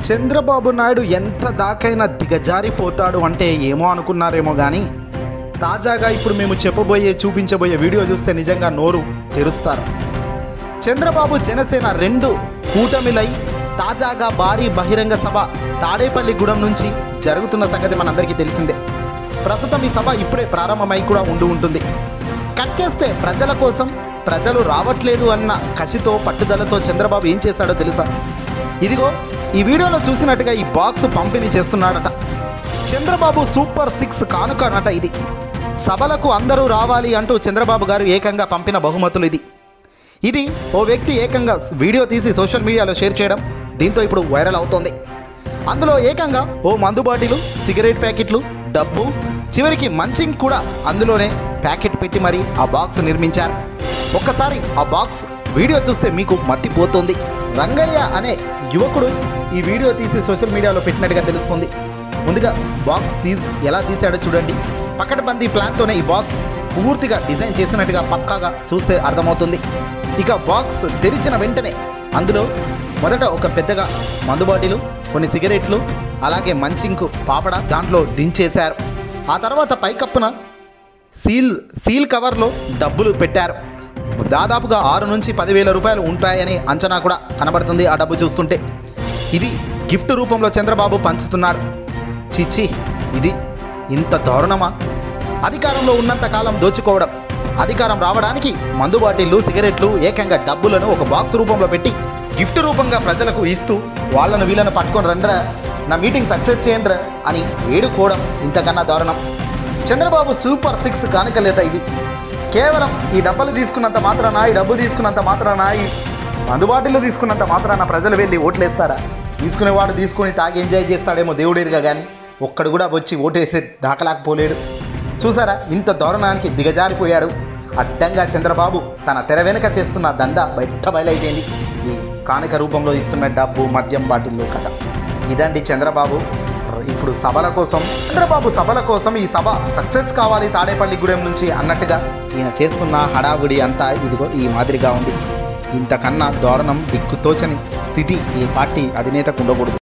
చంద్రబాబు నాయుడు ఎంత దాకైనా దిగజారిపోతాడు అంటే ఏమో అనుకున్నారేమో కానీ తాజాగా ఇప్పుడు మేము చూపించబోయే వీడియో చూస్తే నిజంగా నోరు తెరుస్తారు. చంద్రబాబు జనసేన రెండు కూటమిలై తాజాగా భారీ బహిరంగ సభ తాడేపల్లిగూడెం నుంచి జరుగుతున్న సంగతి మనందరికీ తెలిసిందే. ప్రస్తుతం ఈ సభ ఇప్పుడే ప్రారంభమై కూడా ఉంటుంది. కట్ చేస్తే ప్రజల కోసం ప్రజలు రావట్లేదు అన్న కసితో పట్టుదలతో చంద్రబాబు ఏం చేశాడో తెలుసా? ఇదిగో ఈ వీడియోలో చూసినట్టుగా ఈ బాక్స్ పంపిణీ చేస్తున్నాడట. చంద్రబాబు సూపర్ 6 కానుకనట ఇది. సభలకు అందరూ రావాలి అంటూ చంద్రబాబు గారు ఏకంగా పంపిన బహుమతులు ఇది ఓ వ్యక్తి ఏకంగా వీడియో తీసి సోషల్ మీడియాలో షేర్ చేయడం దీంతో ఇప్పుడు వైరల్ అవుతోంది. అందులో ఏకంగా ఓ మందు బాటిలు, సిగరెట్ ప్యాకెట్లు, డబ్బు, చివరికి మంచింగ్ కూడా అందులోనే ప్యాకెట్ పెట్టి మరి ఆ బాక్స్ నిర్మించారు. ఒక్కసారి ఆ బాక్స్ వీడియో చూస్తే మీకు మత్తిపోతుంది. రంగయ్య అనే యువకుడు ఈ వీడియో తీసి సోషల్ మీడియాలో పెట్టినట్టుగా తెలుస్తుంది. ముందుగా బాక్స్ సీజ్ ఎలా తీశాడో చూడండి. పకడ్బందీ ప్లాన్తోనే ఈ బాక్స్ పూర్తిగా డిజైన్ చేసినట్టుగా పక్కాగా చూస్తే అర్థమవుతుంది. ఇక బాక్స్ తెరిచిన వెంటనే అందులో మొదట ఒక పెద్దగా మందు బాటిలు, కొన్ని సిగరెట్లు, అలాగే మంచింకు పాపడ దాంట్లో దించేశారు. ఆ తర్వాత పైకప్పున సీల్ కవర్లో డబ్బులు పెట్టారు. దాదాపుగా 6 నుంచి 10,000 రూపాయలు ఉంటాయని అంచనా కూడా కనబడుతుంది ఆ డబ్బు చూస్తుంటే. ఇది గిఫ్ట్ రూపంలో చంద్రబాబు పంచుతున్నాడు. చిచి, ఇది ఇంత దారుణమా? అధికారంలో ఉన్నంతకాలం దోచుకోవడం, అధికారం రావడానికి మందు బాటిళ్ళు, సిగరెట్లు, ఏకంగా డబ్బులను ఒక బాక్స్ రూపంలో పెట్టి గిఫ్ట్ రూపంగా ప్రజలకు ఇస్తూ వాళ్ళను వీళ్ళను పట్టుకొని రండ్రా, నా మీటింగ్ సక్సెస్ చేయండిరా అని వేడుకోవడం ఇంతకన్నా దారుణం. చంద్రబాబు సూపర్ 6 కానుకలేట ఇవి. కేవలం ఈ డబ్బులు తీసుకున్నంత మాత్రాన, ఈ డబ్బు తీసుకున్నంత మాత్రాన, ఈ మందు బాటిల్లో తీసుకున్నంత మాత్రాన ప్రజలు వెళ్ళి ఓట్లేస్తారా? తీసుకునేవాడు తీసుకొని తాగి ఎంజాయ్ చేస్తాడేమో దేవుడిగా, కానీ ఒక్కడు కూడా వచ్చి ఓటేసే దాఖలాకపోలేడు. చూసారా, ఇంత దారుణానికి దిగజారిపోయాడు. అడ్డంగా చంద్రబాబు తన తెర వెనుక చేస్తున్న దందా బయలైపోయింది. ఈ కానుక రూపంలో ఇస్తున్న డబ్బు, మద్యం బాటిల్లో కథ ఇదండి. చంద్రబాబు ఇప్పుడు సభల కోసం ఈ సభ సక్సెస్ కావాలి తాడేపల్లిగూడెం నుంచి అన్నట్టుగా ఈయన చేస్తున్న హడావుడి అంతా ఇదిగో ఈ మాదిరిగా ఉంది. ఇంతకన్నా దారుణం, దిక్కుతోచని స్థితి ఈ పార్టీ అధినేతకు ఉండకూడదు.